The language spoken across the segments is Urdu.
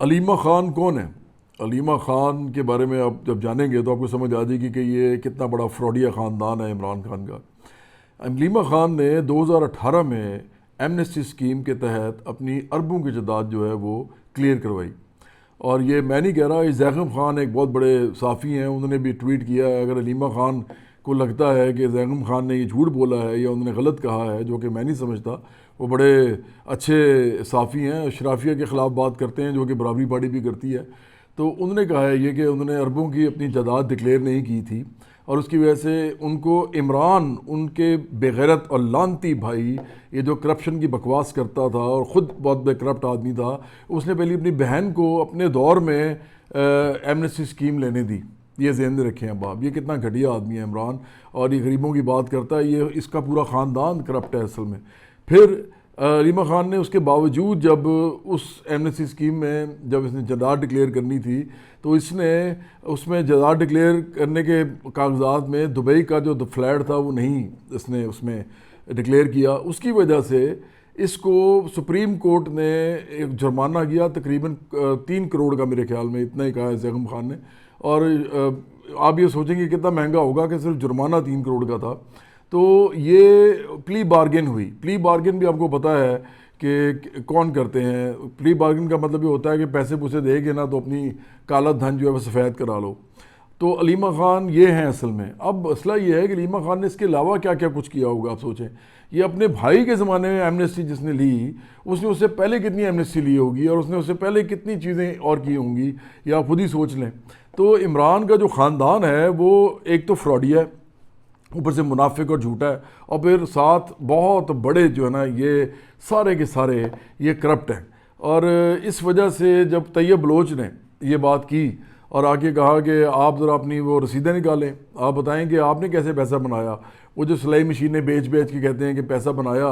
علیمہ خان کون ہے؟ علیمہ خان کے بارے میں آپ جب جانیں گے تو آپ کو سمجھ آ جائے گی کہ یہ کتنا بڑا فراڈیا خاندان ہے عمران خان کا۔ علیمہ خان نے 2018 میں ایمنسٹی اسکیم کے تحت اپنی اربوں کی جائیداد جو ہے وہ کلیئر کروائی، اور یہ میں نہیں کہہ رہا، یہ زیغم خان ایک بہت بڑے صحافی ہیں، انہوں نے بھی ٹویٹ کیا ہے۔ اگر علیمہ خان کو لگتا ہے کہ زیغم خان نے یہ جھوٹ بولا ہے یا انہوں نے غلط کہا ہے، جو کہ میں نہیں سمجھتا، وہ بڑے اچھے صحافی ہیں، اشرافیہ کے خلاف بات کرتے ہیں جو کہ برابری پارٹی بھی کرتی ہے، تو انہوں نے کہا ہے یہ کہ انہوں نے اربوں کی اپنی جائیداد ڈکلیئر نہیں کی تھی، اور اس کی وجہ سے ان کو عمران، ان کے بے غیرت اور لعنتی بھائی، یہ جو کرپشن کی بکواس کرتا تھا اور خود بہت بے کرپٹ آدمی تھا، اس نے پہلے اپنی بہن کو اپنے دور میں ایمنسٹی اسکیم لینے دی۔ یہ ذہن میں رکھیں اب آپ، یہ کتنا گھٹیا آدمی ہے عمران، اور یہ غریبوں کی بات کرتا ہے، یہ اس کا پورا خاندان کرپٹ ہے اصل میں۔ پھر علیمہ خان نے اس کے باوجود جب اس ایمنسٹی اسکیم میں جب اس نے جائیداد ڈکلیئر کرنی تھی تو اس نے اس میں جائیداد ڈکلیئر کرنے کے کاغذات میں دبئی کا جو فلیٹ تھا وہ نہیں اس نے اس میں ڈکلیئر کیا۔ اس کی وجہ سے اس کو سپریم کورٹ نے ایک جرمانہ کیا، تقریباً 3 کروڑ کا، میرے خیال میں اتنا ہی کہا ہے زیغم خان نے، اور آپ یہ سوچیں گے کتنا مہنگا ہوگا کہ صرف جرمانہ 3 کروڑ کا تھا۔ تو یہ پلی بارگن ہوئی۔ پلی بارگن بھی آپ کو پتہ ہے کہ کون کرتے ہیں۔ پلی بارگن کا مطلب یہ ہوتا ہے کہ پیسے پوسے دے گے نا تو اپنی کالا دھن جو ہے وہ سفید کرا لو۔ تو علیمہ خان یہ ہیں اصل میں۔ اب مسئلہ یہ ہے کہ علیمہ خان نے اس کے علاوہ کیا کیا کچھ کیا ہوگا، آپ سوچیں۔ یہ اپنے بھائی کے زمانے میں ایمنسٹی جس نے لی، اس نے اس سے پہلے کتنی ایمنسٹی لی ہوگی، اور اس نے اس سے پہلے کتنی چیزیں اور کی ہوں گی، یہ آپ خود ہی سوچ لیں۔ تو عمران کا جو خاندان ہے وہ ایک تو فراڈیا ہے، اوپر سے منافق اور جھوٹا ہے، اور پھر ساتھ بہت بڑے جو ہے نا یہ سارے کے سارے یہ کرپٹ ہیں۔ اور اس وجہ سے جب طیب بلوچ نے یہ بات کی اور آ کے کہا کہ آپ ذرا اپنی وہ رسیدیں نکالیں، آپ بتائیں کہ آپ نے کیسے پیسہ بنایا، وہ جو سلائی مشینیں بیچ کے کہتے ہیں کہ پیسہ بنایا،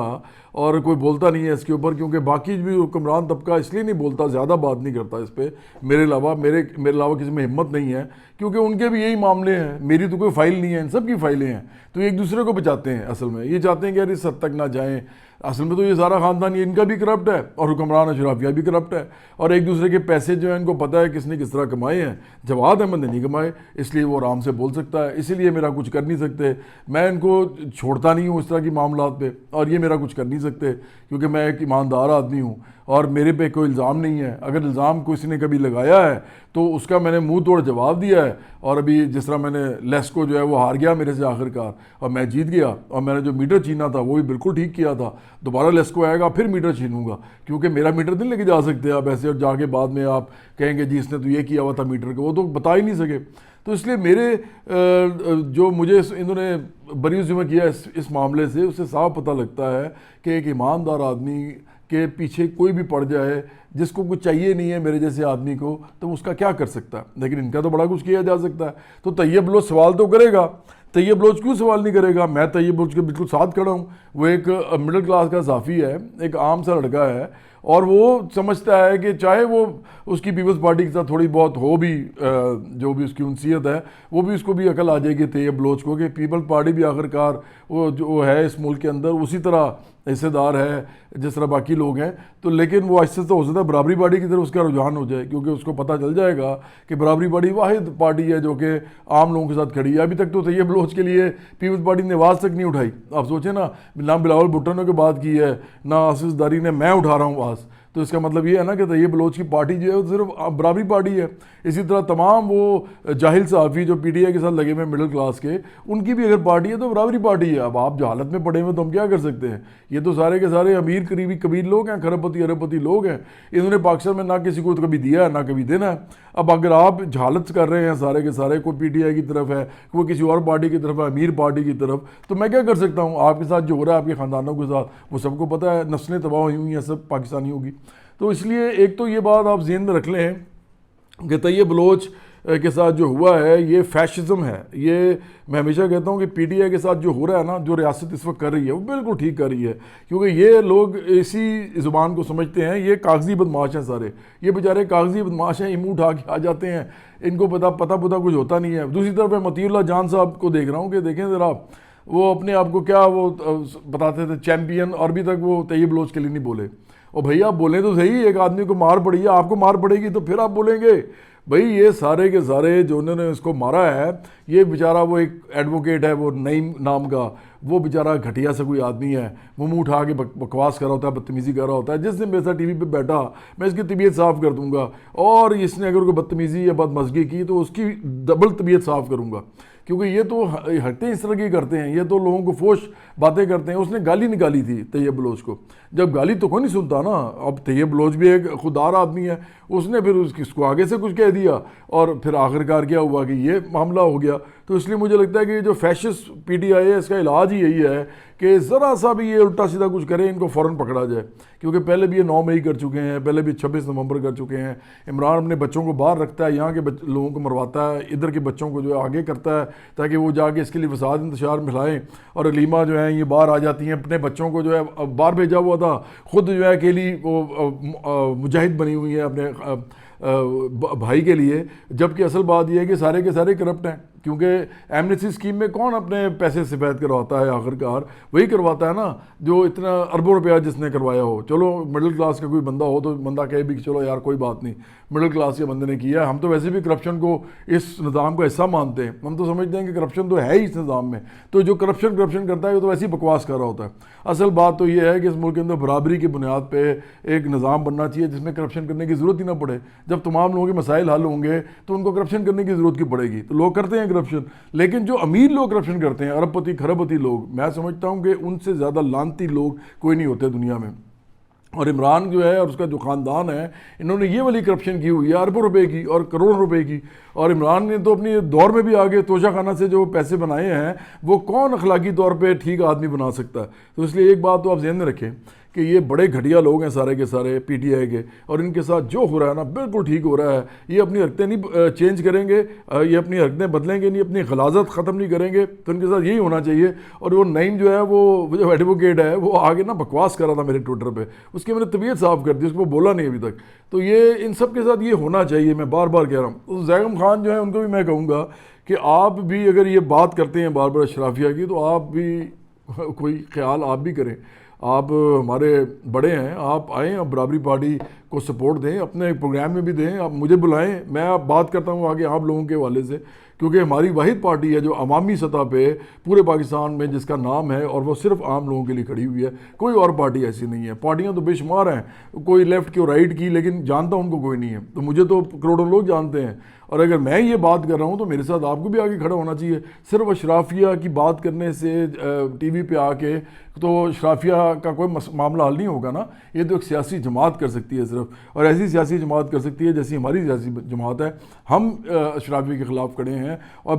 اور کوئی بولتا نہیں ہے اس کے اوپر، کیونکہ باقی بھی حکمران طبقہ اس لیے نہیں بولتا، زیادہ بات نہیں کرتا اس پہ، میرے علاوہ کسی میں ہمت نہیں ہے، کیونکہ ان کے بھی یہی معاملے ہیں، میری تو کوئی فائل نہیں ہے، ان سب کی فائلیں ہیں، تو ایک دوسرے کو بچاتے ہیں۔ اصل میں یہ چاہتے ہیں کہ یار اس حد تک نہ جائیں، اصل میں تو یہ سارا خاندان یہ ان کا بھی کرپٹ ہے اور حکمران اشرافیہ بھی کرپٹ ہے، اور ایک دوسرے کے پیسے جو ہیں ان کو پتہ ہے کس نے کس طرح کمائے ہیں۔ جواد احمد نے نہیں کمائے، اس لیے وہ آرام سے بول سکتا ہے، اسی لیے میرا کچھ کر نہیں سکتے، میں ان کو چھوڑتا نہیں ہوں اس طرح کی معاملات پہ، اور یہ میرا کچھ کر نہیں سکتے کیونکہ میں ایک ایماندار آدمی ہوں، اور میرے پہ کوئی الزام نہیں ہے۔ اگر الزام کسی نے کبھی لگایا ہے تو اس کا میں نے منہ توڑ جواب دیا ہے، اور ابھی جس طرح میں نے لیسکو جو ہے وہ ہار گیا میرے سے آخر کار، اور میں جیت گیا، اور میں نے جو میٹر چھینا تھا وہ بھی بالکل ٹھیک کیا تھا، دوبارہ لیسکو آئے گا پھر میٹر چھینوں گا، کیونکہ میرا میٹر نہیں لے کے جا سکتے آپ ایسے، اور جا کے بعد میں آپ کہیں گے جی اس نے تو یہ کیا ہوا تھا میٹر کو، وہ تو بتا ہی نہیں سکے۔ تو اس لیے میرے جو مجھے انہوں نے بری ذمہ کیا اس معاملے سے، اس سے صاف پتہ لگتا ہے کہ ایک ایماندار آدمی کے پیچھے کوئی بھی پڑ جائے، جس کو کچھ چاہیے نہیں ہے میرے جیسے آدمی کو، تو اس کا کیا کر سکتا ہے، لیکن ان کا تو بڑا کچھ کیا جا سکتا ہے۔ تو طیب بلوچ سوال تو کرے گا، طیب بلوچ کیوں سوال نہیں کرے گا؟ میں طیب بلوچ کے بالکل ساتھ کھڑا ہوں، وہ ایک مڈل کلاس کا صحافی ہے، ایک عام سا لڑکا ہے، اور وہ سمجھتا ہے کہ چاہے وہ اس کی پیپلز پارٹی کے ساتھ تھوڑی بہت ہو بھی جو بھی اس کی انسیت ہے، وہ بھی اس کو بھی عقل آ جائے گی طیب بلوچ کو کہ پیپلز پارٹی بھی آخر کار وہ جو ہے اس ملک کے اندر اسی طرح حصے دار ہے جس طرح باقی لوگ ہیں، تو لیکن وہ آہستہ سے ہو سکتا ہے برابری پارٹی کی طرف اس کا رجحان ہو جائے، کیونکہ اس کو پتہ چل جائے گا کہ برابری پارٹی واحد پارٹی ہے جو کہ عام لوگوں کے ساتھ کھڑی ہے۔ ابھی تک تو طیب بلوچ کے لیے پیپلز پارٹی نے آواز تک نہیں اٹھائی، آپ سوچیں نا، نہ بلاول بھٹو نے کوئی بات کی ہے، نہ آصف زرداری نے، میں اٹھا رہا ہوں آواز، تو اس کا مطلب یہ ہے نا کہ طیب بلوچ کی پارٹی جو ہے وہ صرف برابری پارٹی ہے۔ اسی طرح تمام وہ جاہل صحافی جو پی ٹی آئی کے ساتھ لگے ہوئے مڈل کلاس کے، ان کی بھی اگر پارٹی ہے تو برابری پارٹی ہے۔ اب آپ جو حالت میں پڑے ہوئے تو ہم کیا کر سکتے ہیں؟ یہ تو سارے کے سارے امیر قریبی کبیر لوگ ہیں، کھرب پتی ارب پتی لوگ ہیں، انہوں نے پاکستان میں نہ کسی کو کبھی دیا ہے نہ کبھی دینا ہے۔ اب اگر آپ جہالت کر رہے ہیں سارے کے سارے، کوئی پی ٹی آئی کی طرف ہے، کوئی کسی اور پارٹی کی طرف ہے، امیر پارٹی کی طرف، تو میں کیا کر سکتا ہوں؟ آپ کے ساتھ جو ہو رہا ہے آپ کے خاندانوں کے ساتھ وہ سب کو پتہ ہے، نسلیں تباہ ہوئی ہوئی ہیں سب پاکستانیوں کی۔ تو اس لیے ایک تو یہ بات آپ ذہن میں رکھ لیں کہ طیب بلوچ کے ساتھ جو ہوا ہے یہ فیشزم ہے۔ یہ میں ہمیشہ کہتا ہوں کہ پی ٹی آئی کے ساتھ جو ہو رہا ہے نا، جو ریاست اس وقت کر رہی ہے وہ بالکل ٹھیک کر رہی ہے، کیونکہ یہ لوگ اسی زبان کو سمجھتے ہیں، یہ کاغذی بدماش ہیں سارے، یہ بیچارے کاغذی بدماش ہیں، منہ اٹھا کے آ جاتے ہیں، ان کو پتہ کچھ ہوتا نہیں ہے۔ دوسری طرف میں مطیع اللہ جان صاحب کو دیکھ رہا ہوں کہ دیکھیں ذرا، وہ اپنے آپ کو کیا وہ بتاتے تھے چیمپئن، اور ابھی تک وہ طیب بلوچ کے لیے نہیں بولے، اور بھائی آپ بولیں تو صحیح, ایک آدمی کو مار پڑی ہے, آپ کو مار پڑے گی تو پھر آپ بولیں گے. بھائی یہ سارے کے سارے جو انہوں نے اس کو مارا ہے, یہ بیچارہ وہ ایک ایڈوکیٹ ہے, وہ نعیم نام کا, وہ بیچارہ گھٹیا سا کوئی آدمی ہے, وہ منہ اٹھا کے بکواس کر رہا ہوتا ہے, بدتمیزی کر رہا ہوتا ہے. جس دن میرے ساتھ ٹی وی پہ بیٹھا, میں اس کی طبیعت صاف کر دوں گا, اور اس نے اگر کوئی بدتمیزی یا بدمزگی کی تو اس کی ڈبل طبیعت صاف کروں گا, کیونکہ یہ تو حرکتیں اس طرح کی کرتے ہیں, یہ تو لوگوں کو فوش باتیں کرتے ہیں. اس نے گالی نکالی تھی طیب بلوچ کو, جب گالی تو کوئی نہیں سنتا نا. اب طیب بلوچ بھی ایک خوددار آدمی ہے, اس نے پھر اس کو آگے سے کچھ کہہ دیا, اور پھر آخرکار کیا ہوا کہ یہ معاملہ ہو گیا. تو اس لیے مجھے لگتا ہے کہ جو فیشسٹ پی ٹی آئی ہے, اس کا علاج ہی یہی ہے کہ ذرا سا بھی یہ الٹا سیدھا کچھ کرے, ان کو فوراً پکڑا جائے. کیونکہ پہلے بھی یہ 9 مئی کر چکے ہیں, پہلے بھی 26 نومبر کر چکے ہیں. عمران اپنے بچوں کو باہر رکھتا ہے, یہاں کے لوگوں کو مرواتا ہے, ادھر کے بچوں کو جو ہے آگے کرتا ہے تاکہ وہ جا کے اس کے لیے فساد انتشار پھیلائیں. اور علیمہ جو ہیں یہ باہر آ جاتی ہیں, اپنے بچوں کو جو ہے باہر بھیجا ہوا تھا, خود جو ہے اکیلی وہ مجاہد بنی ہوئی ہیں اپنے بھائی کے لیے. جبکہ اصل بات یہ ہے کہ سارے کے سارے کرپٹ ہیں, کیونکہ ایمنسٹی اسکیم میں کون اپنے پیسے سفید کرواتا ہے؟ آخرکار وہی کرواتا ہے نا جو اتنا اربوں روپیہ جس نے کروایا ہو. چلو مڈل کلاس کا کوئی بندہ ہو تو بندہ کہے بھی کہ چلو یار کوئی بات نہیں, مڈل کلاس کے بندے نے کیا. ہم تو ویسے بھی کرپشن کو اس نظام کا حصہ مانتے ہیں, ہم تو سمجھتے ہیں کہ کرپشن تو ہے ہی اس نظام میں. تو جو کرپشن کرتا ہے وہ تو ایسی بکواس کر رہا ہوتا ہے. اصل بات تو یہ ہے کہ اس ملک کے اندر برابری کی بنیاد پہ ایک نظام بننا چاہیے جس میں کرپشن کرنے کی ضرورت ہی نہ پڑے. جب تمام لوگوں کے مسائل حل ہوں گے تو ان کو کرپشن کرنے کی ضرورت کیوں پڑے گی؟ تو لوگ کرتے ہیں کرپشن, لیکن جو امیر لوگ کرپشن کرتے ہیں, ارب پتی کھرب پتی لوگ, میں سمجھتا ہوں کہ ان سے زیادہ لعنتی لوگ کوئی نہیں ہوتے دنیا میں. اور عمران جو ہے اور اس کا جو خاندان ہے, انہوں نے یہ والی کرپشن کی ہوئی ہے اربوں روپے کی اور کروڑوں روپے کی. اور عمران نے تو اپنی دور میں بھی آگے توشہ خانہ سے جو پیسے بنائے ہیں وہ کون اخلاقی طور پہ ٹھیک آدمی بنا سکتا ہے؟ تو اس لیے ایک بات تو آپ ذہن میں رکھیں کہ یہ بڑے گھٹیا لوگ ہیں سارے کے سارے پی ٹی آئی کے, اور ان کے ساتھ جو ہو رہا ہے نا بالکل ٹھیک ہو رہا ہے. یہ اپنی حرکتیں نہیں چینج کریں گے, یہ اپنی حرکتیں بدلیں گے نہیں, اپنی غلاظت ختم نہیں کریں گے. تو ان کے ساتھ یہی ہونا چاہیے. اور وہ نعیم جو ہے وہ جو ایڈوکیٹ ہے وہ آگے نا بکواس کر رہا تھا میرے ٹویٹر پہ, اس کی میں نے طبیعت صاف کر دی, اس کو بولا نہیں ابھی تک. تو یہ ان سب کے ساتھ یہ ہونا چاہیے, میں بار بار کہہ رہا ہوں. تو زیغم خان جو ہے ان کو بھی میں کہوں گا کہ آپ بھی اگر یہ بات کرتے ہیں بار بار اشرافیہ کی, تو آپ بھی کوئی خیال آپ بھی کریں. آپ ہمارے بڑے ہیں, آپ آئیں, آپ برابری پارٹی کو سپورٹ دیں, اپنے پروگرام میں بھی دیں, آپ مجھے بلائیں, میں بات کرتا ہوں آگے آپ لوگوں کے حوالے سے. کیونکہ ہماری واحد پارٹی ہے جو عوامی سطح پہ پورے پاکستان میں جس کا نام ہے, اور وہ صرف عام لوگوں کے لیے کھڑی ہوئی ہے. کوئی اور پارٹی ایسی نہیں ہے. پارٹیاں تو بے شمار ہیں, کوئی لیفٹ کی اور رائٹ کی, لیکن جانتا ان کو کوئی نہیں ہے. تو مجھے تو کروڑوں لوگ جانتے ہیں, اور اگر میں یہ بات کر رہا ہوں تو میرے ساتھ آپ کو بھی آگے کھڑا ہونا چاہیے. صرف اشرافیہ کی بات کرنے سے ٹی وی پہ آ کے تو اشرافیہ کا کوئی معاملہ حل نہیں ہوگا نا. یہ تو ایک سیاسی جماعت کر سکتی ہے صرف, اور ایسی سیاسی جماعت کر سکتی ہے جیسی ہماری سیاسی جماعت ہے. ہم اشرافیہ کے خلاف کھڑے ہیں اور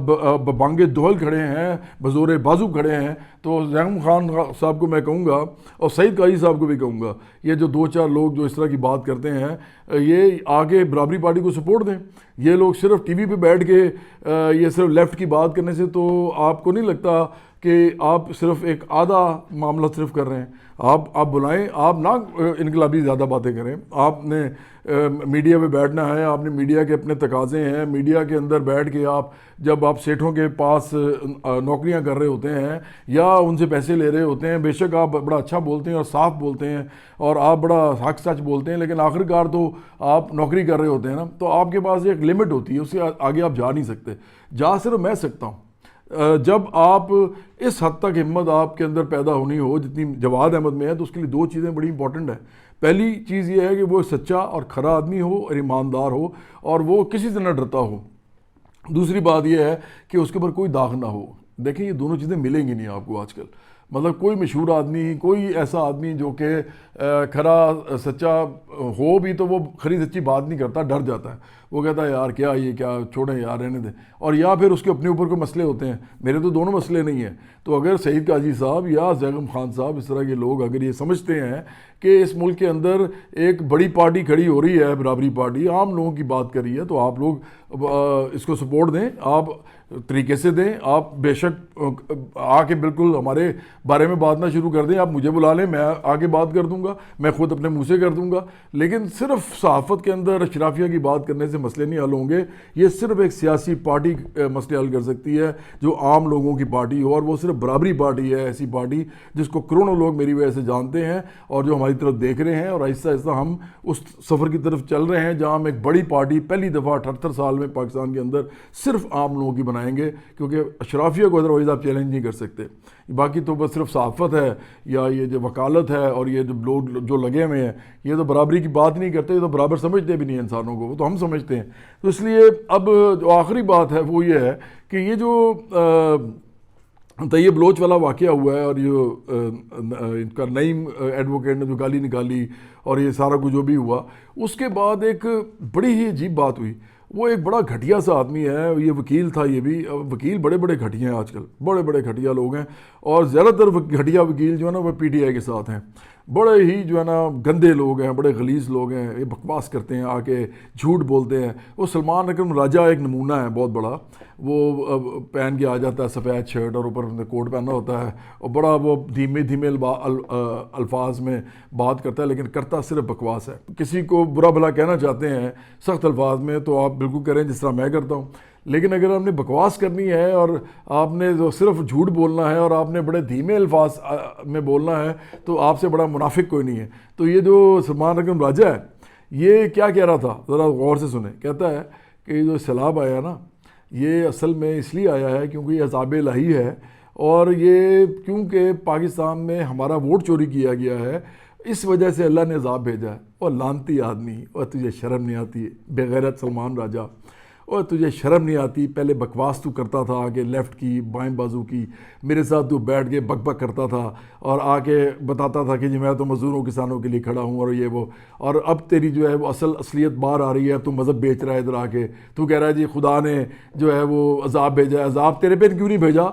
بانگے دہل کھڑے ہیں, بزور بازو کھڑے ہیں. تو زیغم خان صاحب کو میں کہوں گا, اور سعید قاضی صاحب کو بھی کہوں گا, یہ جو 2-4 لوگ جو اس طرح کی بات کرتے ہیں, یہ آگے برابری پارٹی کو سپورٹ دیں. یہ لوگ صرف ٹی وی پہ بیٹھ کے یہ صرف لیفٹ کی بات کرنے سے تو آپ کو نہیں لگتا کہ آپ صرف ایک آدھا معاملہ صرف کر رہے ہیں. آپ بلائیں, آپ نہ انقلابی زیادہ باتیں کریں. آپ نے میڈیا پہ بیٹھنا ہے, آپ نے میڈیا کے اپنے تقاضے ہیں, میڈیا کے اندر بیٹھ کے آپ جب آپ سیٹھوں کے پاس نوکریاں کر رہے ہوتے ہیں یا ان سے پیسے لے رہے ہوتے ہیں, بے شک آپ بڑا اچھا بولتے ہیں اور صاف بولتے ہیں اور آپ بڑا حق سچ بولتے ہیں, لیکن آخرکار تو آپ نوکری کر رہے ہوتے ہیں نا, تو آپ کے پاس ایک لمٹ ہوتی ہے, اس سے آگے آپ جا نہیں سکتے. جا صرف میں سکتا ہوں جب آپ اس حد تک ہمت آپ کے اندر پیدا ہونی ہو جتنی جواد احمد میں ہے. تو اس کے لیے 2 چیزیں بڑی امپورٹنٹ ہیں. پہلی چیز یہ ہے کہ وہ سچا اور کھرا آدمی ہو اور ایماندار ہو, اور وہ کسی سے نہ ڈرتا ہو. دوسری بات یہ ہے کہ اس کے اوپر کوئی داغ نہ ہو. دیکھیں یہ دونوں چیزیں ملیں گی نہیں آپ کو آج کل. مطلب کوئی مشہور آدمی, کوئی ایسا آدمی جو کہ کھرا سچا ہو بھی تو وہ کھری سچی بات نہیں کرتا, ڈر جاتا ہے. وہ کہتا ہے یار کیا یہ کیا, چھوڑیں یار رہنے دیں. اور یا پھر اس کے اپنے اوپر کوئی مسئلے ہوتے ہیں. میرے تو دونوں مسئلے نہیں ہیں. تو اگر سعید قاضی صاحب یا زیغم خان صاحب اس طرح کے لوگ اگر یہ سمجھتے ہیں کہ اس ملک کے اندر ایک بڑی پارٹی کھڑی ہو رہی ہے, برابری پارٹی عام لوگوں کی بات کر رہی ہے, تو آپ لوگ اس کو سپورٹ دیں, آپ طریقے سے دیں. آپ بے شک آ کے بالکل ہمارے بارے میں بات نہ شروع کر دیں, آپ مجھے بلا لیں, میں آگے بات کر دوں گا, میں خود اپنے منہ سے کر دوں گا. لیکن صرف صحافت کے اندر اشرافیہ کی بات کرنے سے مسئلے نہیں حل ہوں گے. یہ صرف ایک سیاسی پارٹی مسئلے حل کر سکتی ہے جو عام لوگوں کی پارٹی ہو, اور وہ صرف برابری پارٹی ہے, ایسی پارٹی جس کو کروڑوں لوگ میری وجہ سے جانتے ہیں اور جو ہماری ہماری طرف دیکھ رہے ہیں اور آہستہ آہستہ ہم اس سفر کی طرف چل رہے ہیں جہاں ہم ایک بڑی پارٹی پہلی دفعہ 78 سال میں پاکستان کے اندر صرف عام لوگوں کی بنائیں گے، کیونکہ اشرافیہ کو ادروائز آپ چیلنج نہیں کر سکتے. باقی تو بس صرف صحافت ہے یا یہ جو وکالت ہے اور یہ جو لوگ جو لگے ہوئے ہیں یہ تو برابری کی بات نہیں کرتے، یہ تو برابر سمجھتے بھی نہیں انسانوں کو، وہ تو ہم سمجھتے ہیں. تو اس لیے اب جو آخری بات ہے وہ یہ ہے کہ یہ جو طیب بلوچ والا واقعہ ہوا ہے اور یہ ان کا نعیم ایڈوکیٹ نے جو گالی نکالی اور یہ سارا کچھ جو بھی ہوا، اس کے بعد ایک بڑی ہی عجیب بات ہوئی. وہ ایک بڑا گھٹیا سا آدمی ہے، یہ وکیل تھا. یہ بھی وکیل بڑے بڑے گھٹیا ہیں آج کل، بڑے بڑے گھٹیا لوگ ہیں، اور زیادہ تر گھٹیا وکیل جو ہے نا وہ پی ٹی آئی کے ساتھ ہیں. بڑے ہی جو ہے نا گندے لوگ ہیں، بڑے غلیظ لوگ ہیں، یہ بکواس کرتے ہیں، آ کے جھوٹ بولتے ہیں. وہ سلمان اکرم راجہ ایک نمونہ ہے بہت بڑا، وہ پہن کے آ جاتا ہے سفید شرٹ اور اوپر کوٹ پہنا ہوتا ہے اور بڑا وہ دھیمے دھیمے الفاظ میں بات کرتا ہے، لیکن کرتا صرف بکواس ہے. کسی کو برا بھلا کہنا چاہتے ہیں سخت الفاظ میں تو آپ بالکل کریں جس طرح میں کرتا ہوں، لیکن اگر آپ نے بکواس کرنی ہے اور آپ نے جو صرف جھوٹ بولنا ہے اور آپ نے بڑے دھیمے الفاظ میں بولنا ہے تو آپ سے بڑا منافق کوئی نہیں ہے. تو یہ جو سلمان اکرم راجہ ہے یہ کیا کہہ رہا تھا ذرا غور سے سنیں. کہتا ہے کہ یہ جو سیلاب آیا نا یہ اصل میں اس لیے آیا ہے کیونکہ یہ عذاب الہی ہے، اور یہ کیونکہ پاکستان میں ہمارا ووٹ چوری کیا گیا ہے اس وجہ سے اللہ نے عذاب بھیجا ہے. اور لانتی آدمی، اور تجھے شرم نہیں آتی بے غیرت سلمان راجہ، اور تجھے شرم نہیں آتی؟ پہلے بکواس تو کرتا تھا آگے لیفٹ کی بائیں بازو کی، میرے ساتھ تو بیٹھ کے بک بک کرتا تھا اور آ کے بتاتا تھا کہ جی میں تو مزدوروں کسانوں کے لیے کھڑا ہوں اور یہ وہ، اور اب تیری جو ہے وہ اصلیت باہر آ رہی ہے. تو مذہب بیچ رہا ہے ادھر آ کے، تو کہہ رہا ہے جی خدا نے جو ہے وہ عذاب بھیجا ہے. عذاب تیرے پہ کیوں نہیں بھیجا؟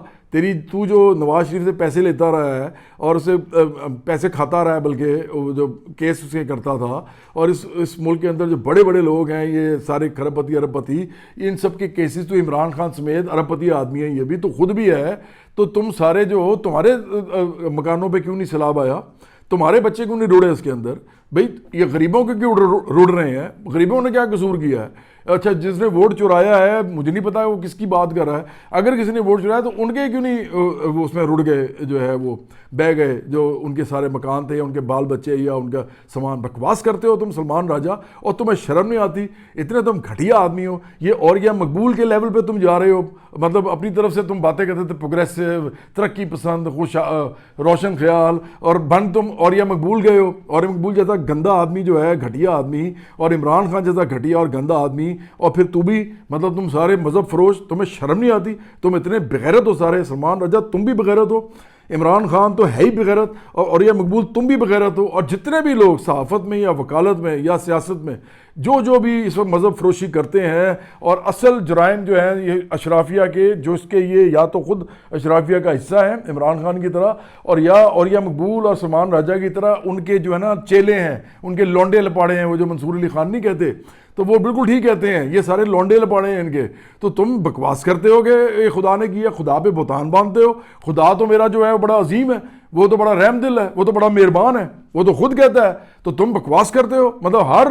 تو جو نواز شریف سے پیسے لیتا رہا ہے اور اسے پیسے کھاتا رہا ہے، بلکہ جو کیس اسے کرتا تھا، اور اس ملک کے اندر جو بڑے بڑے لوگ ہیں یہ سارے کھرب پتی ارب پتی، ان سب کے کیسز تو عمران خان سمیت ارب پتی آدمی ہیں، یہ بھی تو خود بھی ہے. تو تم سارے جو ہو تمہارے مکانوں پہ کیوں نہیں سیلاب آیا؟ تمہارے بچے کیوں نہیں روڑے اس کے اندر؟ بھئی یہ غریبوں کے کیوں روڑ رہے ہیں؟ غریبوں نے کیا قصور کیا ہے؟ اچھا جس نے ووٹ چرایا ہے مجھے نہیں پتا وہ کس کی بات کر رہا ہے، اگر کسی نے ووٹ چرایا تو ان کے کیوں نہیں وہ اس میں رڑ گئے، جو ہے وہ بہ گئے، جو ان کے سارے مکان تھے یا ان کے بال بچے یا ان کا سامان. بکواس کرتے ہو تم سلمان راجہ، اور تمہیں شرم نہیں آتی؟ اتنے تم گھٹیا آدمی ہو. یہ اور یا مقبول کے لیول پہ تم جا رہے ہو، مطلب اپنی طرف سے تم باتیں کرتے تھے پروگریسو، ترقی پسند، روشن خیال، اور بن تم اور یا مقبول گئے ہو. اور مقبول جیسا گندا آدمی جو ہے گھٹیا آدمی، اور عمران خان جیسا گھٹیا اور گندا آدمی، اور پھر تو بھی مطلب تم سارے مذہب فروش. تمہیں شرم نہیں آتی؟ تم اتنے بغیرت ہو سارے. سلمان راجہ تم بھی بغیرت ہو، عمران خان تو ہے ہی بغیرت، اور یہ مقبول تم بھی بغیرت ہو، اور جتنے بھی لوگ صحافت میں یا وکالت میں یا سیاست میں جو بھی اس وقت مذہب فروشی کرتے ہیں، اور اصل جرائم جو ہیں یہ اشرافیہ کے، جو اس کے یہ یا تو خود اشرافیہ کا حصہ ہیں عمران خان کی طرح، اور یا مقبول اور سلمان راجہ کی طرح ان کے جو ہے نا چیلے ہیں، ان کے لونڈے لپاڑے ہیں. وہ جو منصور علی خان نہیں کہتے تو وہ بالکل ٹھیک کہتے ہیں، یہ سارے لونڈے لپاڑے ہیں ان کے. تو تم بکواس کرتے ہو کہ یہ خدا نے کیا، خدا پہ بہتان باندھتے ہو. خدا تو میرا جو ہے وہ بڑا عظیم ہے، وہ تو بڑا رحم دل ہے، وہ تو بڑا مہربان ہے، وہ تو خود کہتا ہے. تو تم بکواس کرتے ہو. مطلب ہر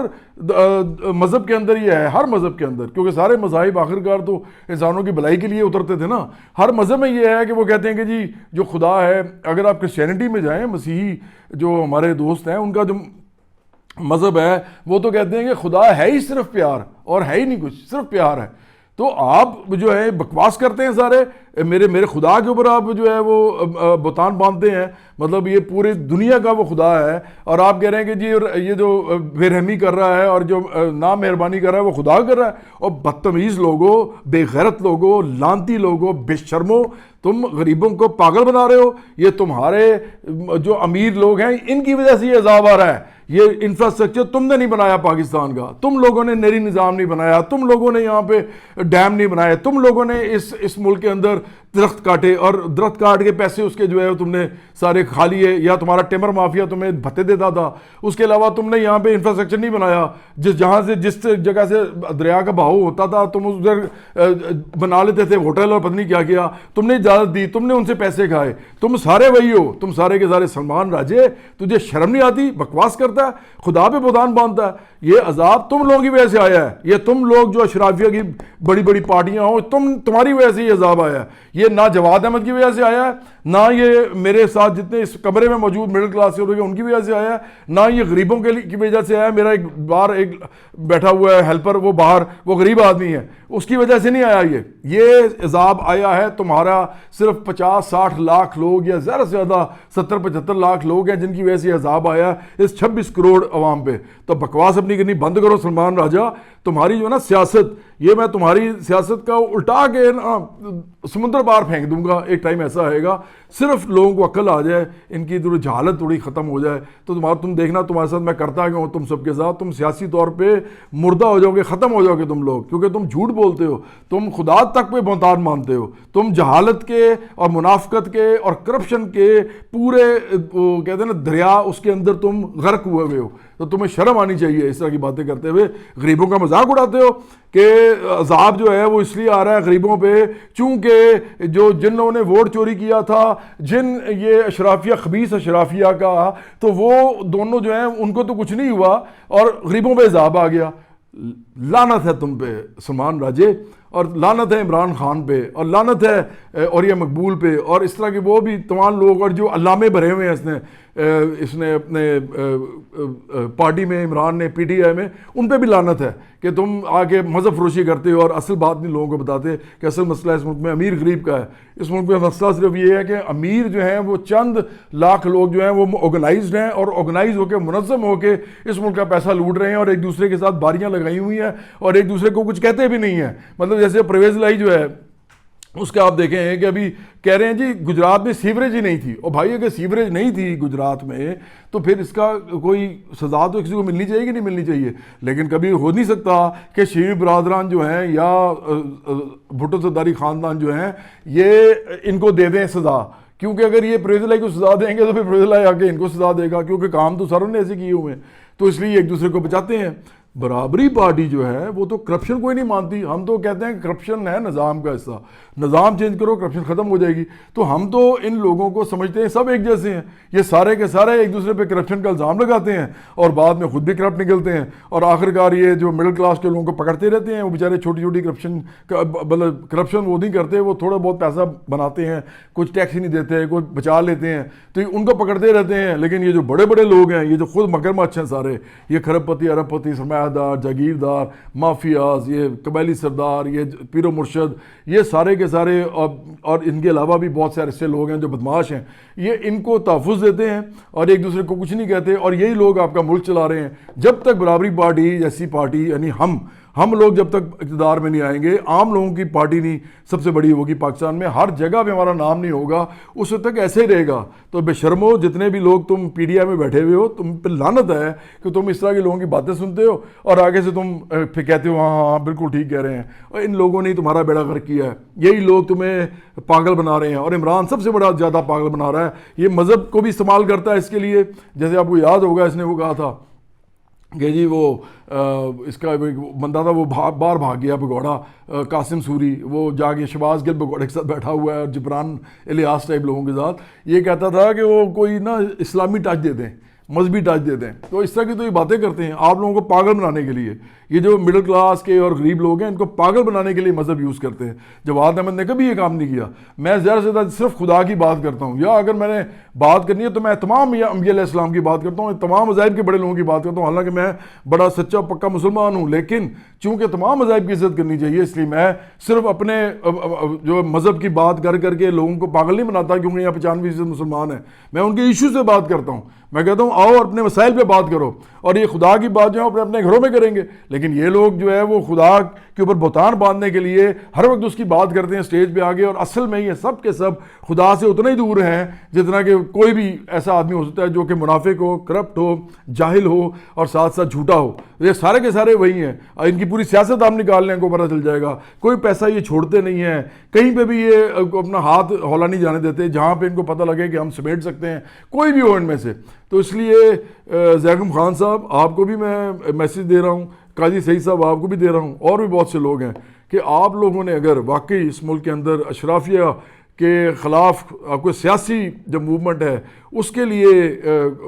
مذہب کے اندر یہ ہے، ہر مذہب کے اندر، کیونکہ سارے مذاہب آخرکار تو انسانوں کی بھلائی کے لیے اترتے تھے نا. ہر مذہب میں یہ ہے کہ وہ کہتے ہیں کہ جی جو خدا ہے، اگر آپ کرسچینٹی میں جائیں، مسیحی جو ہمارے دوست ہیں ان کا جو مذہب ہے وہ تو کہتے ہیں کہ خدا ہے ہی صرف پیار، اور ہے ہی نہیں کچھ، صرف پیار ہے. تو آپ جو ہے بکواس کرتے ہیں سارے، میرے خدا کے اوپر آپ جو ہے وہ بہتان باندھتے ہیں. مطلب یہ پوری دنیا کا وہ خدا ہے، اور آپ کہہ رہے ہیں کہ جی یہ جو بے رحمی کر رہا ہے اور جو نا مہربانی کر رہا ہے وہ خدا کر رہا ہے. اور بدتمیز لوگوں، بے غیرت لوگوں، لانتی لوگوں، بے شرموں، تم غریبوں کو پاگل بنا رہے ہو. یہ تمہارے جو امیر لوگ ہیں ان کی وجہ سے یہ عذاب آ رہا ہے. یہ انفراسٹرکچر تم نے نہیں بنایا پاکستان کا، تم لوگوں نے نہری نظام نہیں بنایا، تم لوگوں نے یہاں پہ ڈیم نہیں بنائے، تم لوگوں نے اس ملک کے اندر درخت کاٹے، اور درخت کاٹ کے پیسے اس کے جو ہے تم نے سارے کھا لیے، یا تمہارا ٹمر مافیا تمہیں بھتے دیتا تھا. اس کے علاوہ تم نے یہاں پہ انفراسٹرکچر نہیں بنایا. جس جگہ سے دریا کا بہاؤ ہوتا تھا تم ادھر بنا لیتے تھے ہوٹل اور پتہ نہیں کیا کیا. تم نے اجازت دی، تم نے ان سے پیسے کھائے. تم سارے وہی ہو، تم سارے کے سارے سلمان راجے. تجھے شرم نہیں آتی؟ بکواس کرتا ہے، خدا پہ بہتان باندھتا ہے. یہ عذاب تم لوگوں کی وجہ سے آیا ہے. یہ تم لوگ جو اشرافیہ کی بڑی بڑی پارٹیاں ہو، تمہاری وجہ سے یہ عذاب آیا ہے. یہ نہ جواد احمد کی وجہ سے آیا ہے، نہ یہ میرے ساتھ جتنے اس کمرے میں موجود مڈل کلاس کے لوگ ہیں ان کی وجہ سے آیا ہے، نہ یہ غریبوں کی وجہ سے آیا ہے. میرا ایک باہر ایک بیٹھا ہوا ہے ہیلپر، وہ باہر وہ غریب آدمی ہے، اس کی وجہ سے نہیں آیا. یہ عذاب آیا ہے تمہارا صرف 50-60 لاکھ لوگ یا زیادہ سے زیادہ 70-75 لاکھ لوگ ہیں جن کی وجہ سے عذاب آیا ہے اس 26 کروڑ عوام پہ. تو بکواس اپنی کرنی بند کرو سلمان راجہ. تمہاری جو ہے نا سیاست، یہ میں تمہاری سیاست کا الٹا کے سمندر پار پھینک دوں گا. ایک ٹائم ایسا آئے گا صرف لوگوں کو عقل آ جائے، ان کی تھوڑی جہالت تھوڑی ختم ہو جائے تو تم دیکھنا تمہارے ساتھ میں کرتا کیا ہوں. تم سب کے ساتھ تم سیاسی طور پہ مردہ ہو جاؤ گے، ختم ہو جاؤ گے تم لوگ، کیونکہ تم جھوٹ بولتے ہو، تم خدا تک پہ بہتان مانتے ہو، تم جہالت کے اور منافقت کے اور کرپشن کے پورے کہتے ہیں نا دریا، اس کے اندر تم غرق ہوئے ہوئے ہو. تو تمہیں شرم آنی چاہیے اس طرح کی باتیں کرتے ہوئے. غریبوں کا مذاق اڑاتے ہو کہ عذاب جو ہے وہ اس لیے آ رہا ہے غریبوں پہ چونکہ جن لوگوں نے ووٹ چوری کیا تھا، جن یہ اشرافیہ خبیث اشرافیہ کا، تو وہ دونوں جو ہیں ان کو تو کچھ نہیں ہوا اور غریبوں پہ عذاب آ گیا. لعنت ہے تم پہ سلمان راجے، اور لعنت ہے عمران خان پہ، اور لعنت ہے اوریہ مقبول پہ، اور اس طرح کے وہ بھی تمام لوگ اور جو علامے بھرے ہوئے ہیں اس نے اپنے پارٹی میں، عمران نے پی ٹی آئی میں، ان پہ بھی لعنت ہے کہ تم آگے مذہب فروشی کرتے ہو اور اصل بات نہیں لوگوں کو بتاتے کہ اصل مسئلہ اس ملک میں امیر غریب کا ہے. اس ملک میں مسئلہ صرف یہ ہے کہ امیر جو ہیں وہ چند لاکھ لوگ جو ہیں وہ آرگنائزڈ ہیں اور آرگنائز ہو کے منظم ہو کے اس ملک کا پیسہ لوٹ رہے ہیں اور ایک دوسرے کے ساتھ باریاں لگائی ہوئی ہیں اور ایک دوسرے کو کچھ کہتے بھی نہیں ہیں. مطلب جیسے پرویز الہی جو ہے اس کا آپ دیکھیں ہیں کہ ابھی کہہ رہے ہیں جی گجرات میں سیوریج ہی نہیں تھی. اور بھائی اگر سیوریج نہیں تھی گجرات میں تو پھر اس کا کوئی سزا تو کسی کو ملنی چاہیے کہ نہیں ملنی چاہیے. لیکن کبھی ہو نہیں سکتا کہ شیعہ برادران جو ہیں یا بھٹو زرداری خاندان جو ہیں یہ ان کو دے دیں سزا، کیونکہ اگر یہ پرویز الہی کو سزا دیں گے تو پھر پرویز الہی آگے ان کو سزا دے گا، کیونکہ کام تو ساروں نے ایسے کیے ہوئے ہیں. تو اس لیے ایک دوسرے کو بچاتے ہیں. برابری پارٹی جو ہے وہ تو کرپشن کو ہی نہیں مانتی. ہم تو کہتے ہیں کہ کرپشن ہے نظام کا حصہ، نظام چینج کرو کرپشن ختم ہو جائے گی. تو ہم تو ان لوگوں کو سمجھتے ہیں سب ایک جیسے ہیں. یہ سارے کے سارے ایک دوسرے پہ کرپشن کا الزام لگاتے ہیں اور بعد میں خود بھی کرپٹ نکلتے ہیں، اور آخرکار یہ جو مڈل کلاس کے لوگوں کو پکڑتے رہتے ہیں. وہ بیچارے چھوٹی چھوٹی کرپشن وہ نہیں کرتے، وہ تھوڑا بہت پیسہ بناتے ہیں، کچھ ٹیکس ہی نہیں دیتے، کچھ بچا لیتے ہیں، تو ان کو پکڑتے رہتے ہیں. لیکن یہ جو بڑے بڑے لوگ ہیں، یہ جو خود مگرمچھ ہیں سارے، یہ کھرب پتی ارب پتی سرمایہ دار جاگیردار مافیاز، یہ قبائلی سردار، یہ پیر و مرشد، یہ سارے کے سارے، اور ان کے علاوہ بھی بہت سارے ایسے لوگ ہیں جو بدماش ہیں، یہ ان کو تحفظ دیتے ہیں اور ایک دوسرے کو کچھ نہیں کہتے. اور یہی لوگ آپ کا ملک چلا رہے ہیں. جب تک برابری پارٹی جیسی پارٹی، یعنی ہم لوگ جب تک اقتدار میں نہیں آئیں گے، عام لوگوں کی پارٹی نہیں سب سے بڑی ہوگی پاکستان میں، ہر جگہ پہ ہمارا نام نہیں ہوگا، اس وقت تک ایسے ہی رہے گا. تو بے شرمو جتنے بھی لوگ تم پی ڈی آئی میں بیٹھے ہوئے ہو، تم پہ لعنت ہے کہ تم اس طرح کے لوگوں کی باتیں سنتے ہو اور آگے سے تم پھر کہتے ہو ہاں ہاں بالکل ٹھیک کہہ رہے ہیں. اور ان لوگوں نے تمہارا بیڑا غرق کیا ہے. یہی لوگ تمہیں پاگل بنا رہے ہیں، اور عمران سب سے بڑا زیادہ پاگل بنا رہا ہے. یہ مذہب کو بھی استعمال کرتا ہے اس کے لیے. جیسے آپ کو یاد ہوگا اس نے وہ کہا تھا کہ جی وہ اس کا بندہ تھا، وہ باہر بھاگ گیا بھگوڑا، قاسم سوری، وہ جا کے شہباز گل بھگوڑے کے ساتھ بیٹھا ہوا ہے اور جبران الیاس ٹائپ لوگوں کے ساتھ. یہ کہتا تھا کہ وہ کوئی نا اسلامی ٹچ دے دیں، مذہبی ٹچ دے دیں. تو اس طرح کی تو یہ باتیں کرتے ہیں آپ لوگوں کو پاگل بنانے کے لیے. یہ جو مڈل کلاس کے اور غریب لوگ ہیں ان کو پاگل بنانے کے لیے مذہب یوز کرتے ہیں. جواد احمد نے کبھی یہ کام نہیں کیا. میں زیادہ سے زیادہ صرف خدا کی بات کرتا ہوں، یا اگر میں نے بات کرنی ہے تو میں تمام انبیاء علیہ السلام کی بات کرتا ہوں، تمام مذاہب کے بڑے لوگوں کی بات کرتا ہوں. حالانکہ میں بڑا سچا پکا مسلمان ہوں، لیکن چونکہ تمام مذاہب کی عزت کرنی چاہیے، اس لیے میں صرف اپنے جو مذہب کی بات کر کر کے لوگوں کو پاگل نہیں بناتا، کیونکہ یہاں 95% مسلمان ہیں. میں ان کے ایشو سے بات کرتا ہوں. میں کہتا ہوں آؤ اپنے مسائل پہ بات کرو، اور یہ خدا کی بات جو ہے اپنے گھروں میں کریں گے. لیکن یہ لوگ جو ہے وہ خدا کے اوپر بہتان باندھنے کے لیے ہر وقت اس کی بات کرتے ہیں اسٹیج پہ آگے، اور اصل میں یہ سب کے سب خدا سے اتنا ہی دور ہیں جتنا کہ کوئی بھی ایسا آدمی ہو سکتا ہے جو کہ منافق ہو، کرپٹ ہو، جاہل ہو اور ساتھ ساتھ جھوٹا ہو. یہ سارے کے سارے وہی ہیں. ان کی پوری سیاست آپ نکال لیں کو پتہ چل جائے گا. کوئی پیسہ یہ چھوڑتے نہیں ہیں، کہیں پہ بھی یہ اپنا ہاتھ ہولا نہیں جانے دیتے جہاں پہ ان کو پتہ لگے کہ ہم سمیٹ سکتے ہیں کوئی بھی ہو ان میں سے. تو اس لیے زیغم خان صاحب آپ کو بھی میں میسیج دے رہا ہوں، قاضی سعید صاحب آپ کو بھی دے رہا ہوں، اور بھی بہت سے لوگ ہیں کہ آپ لوگوں نے اگر واقعی اس ملک کے اندر اشرافیہ کے خلاف کوئی سیاسی جو موومنٹ ہے اس کے لیے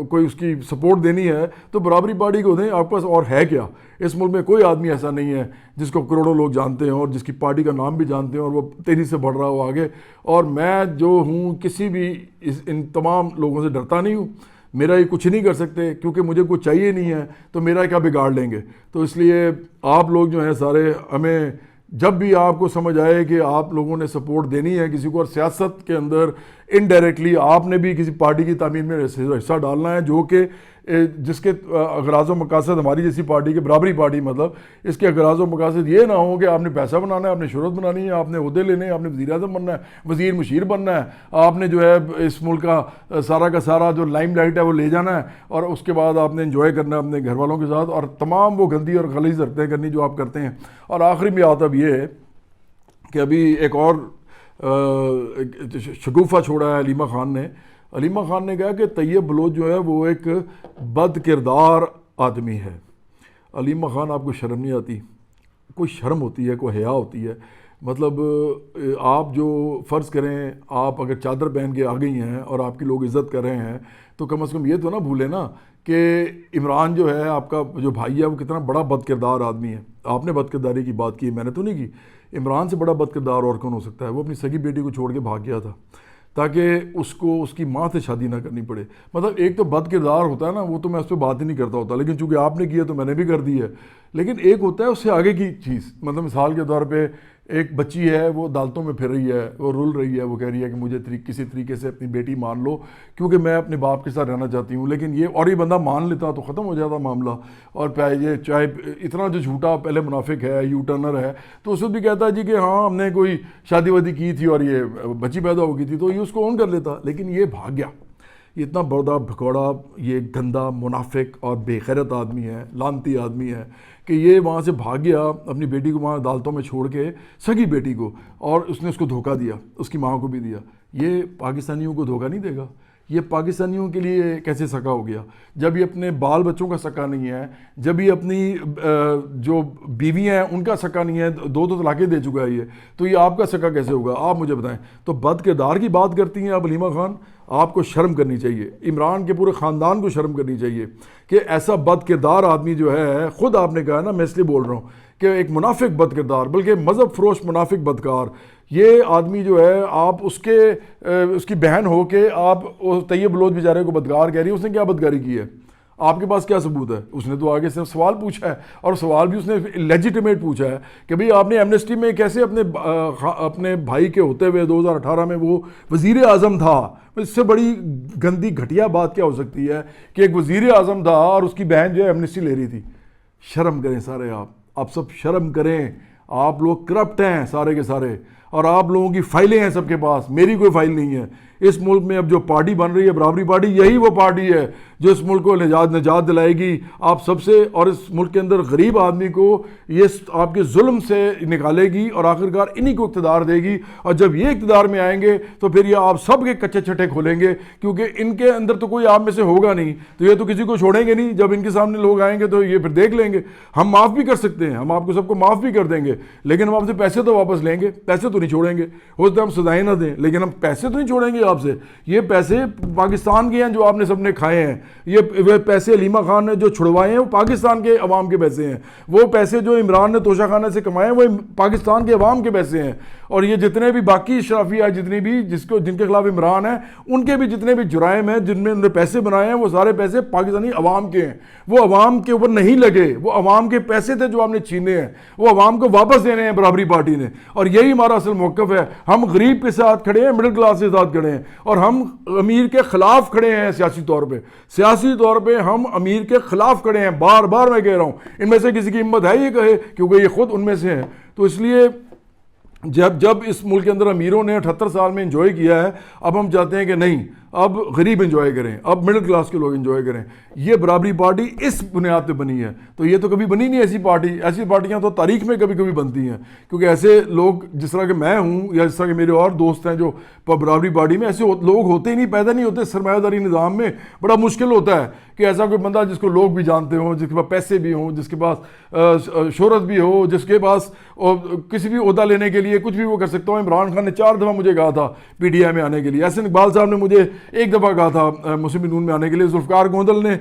کوئی اس کی سپورٹ دینی ہے تو برابری پارٹی کو دیں. آپ کے پاس اور ہے کیا؟ اس ملک میں کوئی آدمی ایسا نہیں ہے جس کو کروڑوں لوگ جانتے ہیں اور جس کی پارٹی کا نام بھی جانتے ہیں اور وہ تیزی سے بڑھ رہا ہو آگے. اور میں جو ہوں کسی بھی ان تمام لوگوں سے ڈرتا نہیں ہوں. میرا یہ کچھ نہیں کر سکتے کیونکہ مجھے کچھ چاہیے نہیں ہے تو میرا کیا بگاڑ لیں گے. تو اس لیے آپ لوگ جو ہیں سارے, ہمیں جب بھی آپ کو سمجھ آئے کہ آپ لوگوں نے سپورٹ دینی ہے کسی کو, اور سیاست کے اندر انڈائریکٹلی آپ نے بھی کسی پارٹی کی تعمیر میں حصہ ڈالنا ہے جو کہ جس کے اغراض و مقاصد ہماری جیسی پارٹی کے, برابری پارٹی مطلب, اس کے اغراض و مقاصد یہ نہ ہوں کہ آپ نے پیسہ بنانا ہے, آپ نے شہرت بنانی ہے, آپ نے عہدے لینے ہیں, آپ نے وزیر اعظم بننا ہے, وزیر مشیر بننا ہے, آپ نے جو ہے اس ملک کا سارا جو لائم لائٹ ہے وہ لے جانا ہے, اور اس کے بعد آپ نے انجوائے کرنا ہے اپنے گھر والوں کے ساتھ, اور تمام وہ گندی اور غلیظ حرکتیں کرنی جو آپ کرتے ہیں. اور آخری میں آتا اب یہ ہے کہ ابھی ایک اور شگوفہ چھوڑا ہے علیمہ خان نے. علیمہ خان نے کہا کہ طیب بلوچ جو ہے وہ ایک بد کردار آدمی ہے. علیمہ خان, آپ کو شرم نہیں آتی؟ کوئی شرم ہوتی ہے, کوئی حیا ہوتی ہے؟ مطلب آپ جو فرض کریں آپ اگر چادر پہن کے آ گئی ہیں اور آپ کی لوگ عزت کر رہے ہیں تو کم از کم یہ تو نہ بھولیں نا کہ عمران جو ہے آپ کا جو بھائی ہے وہ کتنا بڑا بد کردار آدمی ہے. آپ نے بد کرداری کی بات کی, میں نے تو نہیں کی. عمران سے بڑا بد کردار اور کون ہو سکتا ہے؟ وہ اپنی سگی بیٹی کو چھوڑ کے بھاگ گیا تھا تاکہ اس کو اس کی ماں سے شادی نہ کرنی پڑے. مطلب ایک تو بد کردار ہوتا ہے نا, وہ تو میں اس پہ بات ہی نہیں کرتا ہوتا, لیکن چونکہ آپ نے کیا تو میں نے بھی کر دی ہے. لیکن ایک ہوتا ہے اس سے آگے کی چیز, مطلب مثال کے طور پہ ایک بچی ہے وہ عدالتوں میں پھر رہی ہے, وہ رول رہی ہے, وہ کہہ رہی ہے کہ مجھے کسی طریقے سے اپنی بیٹی مان لو کیونکہ میں اپنے باپ کے ساتھ رہنا چاہتی ہوں. لیکن یہ بندہ مان لیتا تو ختم ہو جاتا معاملہ. اور یہ چاہے اتنا جو جھوٹا پہلے منافق ہے, یو ٹرنر ہے, تو اس وقت بھی کہتا ہے جی کہ ہاں ہم نے کوئی شادی وادی کی تھی اور یہ بچی پیدا ہو گئی تھی, تو یہ اس کو اون کر لیتا. لیکن یہ بھاگ گیا. یہ اتنا بڑا بھگوڑا, یہ گندا منافق اور بے غیرت آدمی ہے, لعنتی آدمی ہے کہ یہ وہاں سے بھاگ گیا اپنی بیٹی کو وہاں عدالتوں میں چھوڑ کے, سگی بیٹی کو, اور اس نے اس کو دھوکہ دیا, اس کی ماں کو بھی دیا. یہ پاکستانیوں کو دھوکہ نہیں دے گا؟ یہ پاکستانیوں کے لیے کیسے سکا ہو گیا جب یہ اپنے بال بچوں کا سکا نہیں ہے, جب یہ اپنی جو بیویاں ہیں ان کا سکا نہیں ہے, دو طلاقیں دے چکا ہے یہ, تو یہ آپ کا سکا کیسے ہوگا؟ آپ مجھے بتائیں. تو بد کردار کی بات کرتی ہیں آپ علیمہ خان, آپ کو شرم کرنی چاہیے, عمران کے پورے خاندان کو شرم کرنی چاہیے کہ ایسا بد کردار آدمی جو ہے, خود آپ نے کہا نا, میں اس لیے بول رہا ہوں کہ ایک منافق بد کردار, بلکہ مذہب فروش منافق بدکار, یہ آدمی جو ہے آپ اس کی بہن ہو کے آپ طیب بلوچ بیچارے کو بدکار کہہ رہی ہیں. اس نے کیا بدکاری کی ہے؟ آپ کے پاس کیا ثبوت ہے؟ اس نے تو آگے صرف سوال پوچھا ہے, اور سوال بھی اس نے لیجیٹیمیٹ پوچھا ہے کہ بھئی آپ نے ایمنسٹی میں کیسے اپنے بھائی کے ہوتے ہوئے 2018 میں وہ وزیر اعظم تھا. اس سے بڑی گندی گھٹیا بات کیا ہو سکتی ہے کہ ایک وزیر اعظم تھا اور اس کی بہن جو ہے ایمنسٹی لے رہی تھی. شرم کریں سارے, آپ سب شرم کریں. آپ لوگ کرپٹ ہیں سارے کے سارے, اور آپ لوگوں کی فائلیں ہیں سب کے پاس, میری کوئی فائل نہیں ہے. اس ملک میں اب جو پارٹی بن رہی ہے برابری پارٹی, یہی وہ پارٹی ہے جو اس ملک کو نجات دلائے گی آپ سب سے, اور اس ملک کے اندر غریب آدمی کو یہ آپ کے ظلم سے نکالے گی اور آخرکار انہی کو اقتدار دے گی. اور جب یہ اقتدار میں آئیں گے تو پھر یہ آپ سب کے کچے چھٹے کھولیں گے, کیونکہ ان کے اندر تو کوئی آپ میں سے ہوگا نہیں, تو یہ تو کسی کو چھوڑیں گے نہیں. جب ان کے سامنے لوگ آئیں گے تو یہ پھر دیکھ لیں گے. ہم معاف بھی کر سکتے ہیں, ہم آپ کو سب کو معاف بھی کر دیں گے, لیکن ہم آپ سے پیسے تو واپس لیں گے, پیسے تو نہیں چھوڑیں گے. ہو سکتا ہے ہم سزائیں نہ دیں, لیکن ہم پیسے تو نہیں چھوڑیں گے آپ سے. یہ پیسے پاکستان کے ہیں جو آپ نے سب نے کھائے ہیں. یہ پیسے علیمہ خان نے جو چھڑوائے ہیں وہ پاکستان کے عوام کے پیسے ہیں. وہ پیسے جو عمران نے توشہ خانہ سے کمائے ہیں وہ پاکستان کے عوام کے پیسے ہیں. اور یہ جتنے بھی باقی اشرافیہ جتنی بھی جن کے خلاف عمران ہے, ان کے بھی جتنے بھی جرائم ہیں جن میں انہوں نے پیسے بنائے ہیں, وہ سارے پیسے پاکستانی عوام کے ہیں. وہ عوام کے اوپر نہیں لگے, وہ عوام کے پیسے تھے جو آپ نے چھینے ہیں, وہ عوام کو واپس دینے ہیں برابری پارٹی نے. اور یہی ہمارا اصل موقف ہے. ہم غریب کے ساتھ کھڑے ہیں, مڈل کلاس کے ساتھ کھڑے ہیں, اور ہم امیر کے خلاف کھڑے ہیں. سیاسی طور پہ ہم امیر کے خلاف کھڑے ہیں. بار بار میں کہہ رہا ہوں, ان میں سے کسی کی ہمت ہے یہ کہے, کیونکہ یہ خود ان میں سے ہیں. تو اس لیے جب اس ملک کے اندر امیروں نے 78 سال میں انجوائے کیا ہے, اب ہم چاہتے ہیں کہ نہیں, اب غریب انجوائے کریں، اب مڈل کلاس کے لوگ انجوائے کریں. یہ برابری پارٹی اس بنیاد پہ بنی ہے. تو یہ تو کبھی بنی نہیں ایسی پارٹی. ایسی پارٹیاں تو تاریخ میں کبھی کبھی بنتی ہیں، کیونکہ ایسے لوگ جس طرح کہ میں ہوں یا جس طرح کہ میرے اور دوست ہیں جو برابری پارٹی میں، ایسے لوگ ہوتے ہی نہیں، پیدا نہیں ہوتے. سرمایہ داری نظام میں بڑا مشکل ہوتا ہے کہ ایسا کوئی بندہ جس کو لوگ بھی جانتے ہوں، جس کے پاس پیسے بھی ہوں، جس کے پاس شہرت بھی ہو، جس کے پاس کسی بھی عہدہ لینے کے لیے کچھ بھی وہ کر سکتا ہوں. عمران خان نے 4 دفعہ مجھے کہا تھا پی ٹی آئی میں آنے کے لیے. احسن اقبال صاحب نے مجھے 1 دفعہ کہا تھا مسلم نون میں آنے کے لیے. ذوالفقار گوندل نے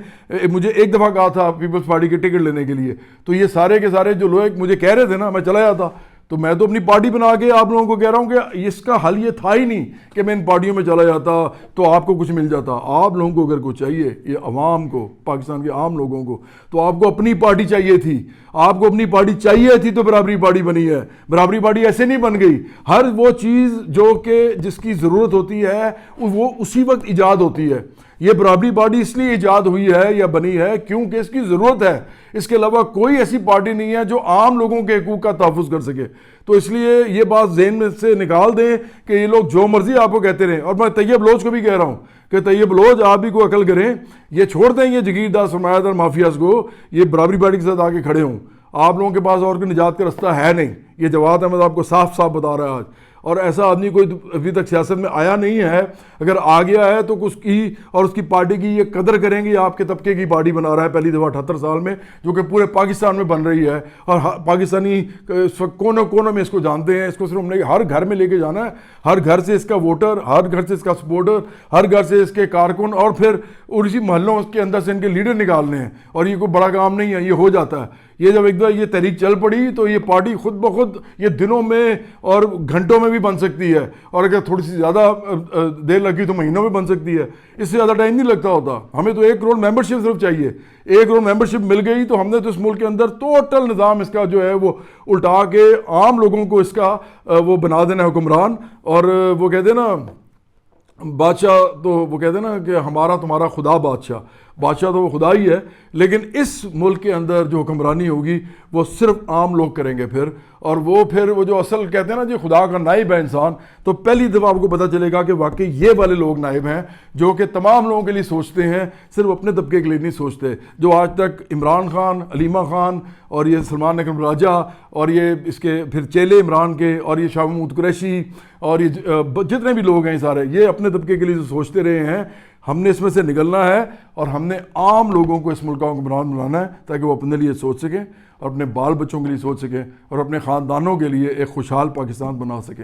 مجھے 1 دفعہ کہا تھا پیپلز پارٹی کے ٹکٹ لینے کے لیے. تو یہ سارے کے سارے جو لوگ مجھے کہہ رہے تھے نا، میں چلا جاتا. تو میں تو اپنی پارٹی بنا کے آپ لوگوں کو کہہ رہا ہوں کہ اس کا حل یہ تھا ہی نہیں کہ میں ان پارٹیوں میں چلا جاتا تو آپ کو کچھ مل جاتا. آپ لوگوں کو اگر کچھ چاہیے، یہ عوام کو، پاکستان کے عام لوگوں کو، تو آپ کو اپنی پارٹی چاہیے تھی. آپ کو اپنی پارٹی چاہیے تھی تو برابری پارٹی بنی ہے. برابری پارٹی ایسے نہیں بن گئی. ہر وہ چیز جو کہ جس کی ضرورت ہوتی ہے وہ اسی وقت ایجاد ہوتی ہے. یہ برابری پارٹی اس لیے ایجاد ہوئی ہے یا بنی ہے کیونکہ اس کی ضرورت ہے. اس کے علاوہ کوئی ایسی پارٹی نہیں ہے جو عام لوگوں کے حقوق کا تحفظ کر سکے. تو اس لیے یہ بات ذہن میں سے نکال دیں کہ یہ لوگ جو مرضی آپ کو کہتے رہیں. اور میں طیب بلوچ کو بھی کہہ رہا ہوں کہ طیب بلوچ آپ بھی کوئی عقل کریں. یہ چھوڑ دیں یہ جگیردار سرمایہ دار مافیاز کو، یہ برابری پارٹی کے ساتھ آ کے کھڑے ہوں. آپ لوگوں کے پاس اور کوئی نجات کا رستہ ہے نہیں. یہ جواد احمد آپ کو صاف صاف بتا رہا ہے آج. اور ایسا آدمی کوئی ابھی تک سیاست میں آیا نہیں ہے. اگر آ گیا ہے تو اس کی اور اس کی پارٹی کی یہ قدر کریں گے. آپ کے طبقے کی پارٹی بنا رہا ہے پہلی دفعہ 78 سال میں، جو کہ پورے پاکستان میں بن رہی ہے. اور پاکستانی اس وقت کونے کونے میں اس کو جانتے ہیں. اس کو صرف ہم نے ہر گھر میں لے کے جانا ہے. ہر گھر سے اس کا ووٹر، ہر گھر سے اس کا سپورٹر، ہر گھر سے اس کے کارکن، اور پھر اسی محلوں کے اندر سے ان کے لیڈر نکالنے ہیں. اور یہ کوئی بڑا کام نہیں ہے، یہ ہو جاتا ہے. یہ جب ایک دفعہ یہ تحریک چل پڑی تو یہ پارٹی خود بخود یہ دنوں میں اور گھنٹوں میں بھی بن سکتی ہے. اور اگر تھوڑی سی زیادہ دیر لگی تو مہینوں میں بن سکتی ہے. اس سے زیادہ ٹائم نہیں لگتا ہوتا. ہمیں تو 1 کروڑ ممبرشپ صرف چاہیے. 1 کروڑ ممبرشپ مل گئی تو ہم نے تو اس ملک کے اندر ٹوٹل نظام اس کا جو ہے وہ الٹا کے عام لوگوں کو اس کا وہ بنا دینا حکمران. اور وہ کہتے ہیں نا بادشاہ، تو وہ کہتے ہیں نا کہ ہمارا تمہارا خدا بادشاہ. بادشاہ تو وہ خدا ہی ہے، لیکن اس ملک کے اندر جو حکمرانی ہوگی وہ صرف عام لوگ کریں گے. اور پھر وہ جو اصل کہتے ہیں نا جی خدا کا نائب ہے انسان، تو پہلی دفعہ آپ کو پتہ چلے گا کہ واقعی یہ والے لوگ نائب ہیں جو کہ تمام لوگوں کے لیے سوچتے ہیں، صرف اپنے طبقے کے لیے نہیں سوچتے. جو آج تک عمران خان، علیمہ خان اور یہ سلمان اکرم راجہ اور یہ اس کے پھر چیلے عمران کے اور یہ شاہ محمود قریشی اور یہ جتنے بھی لوگ ہیں سارے، یہ اپنے طبقے کے لیے جو سوچتے رہے ہیں. ہم نے اس میں سے نکلنا ہے اور ہم نے عام لوگوں کو اس ملک کا حکمران بنانا ہے تاکہ وہ اپنے لیے سوچ سکیں اور اپنے بال بچوں کے لیے سوچ سکیں اور اپنے خاندانوں کے لیے ایک خوشحال پاکستان بنا سکیں.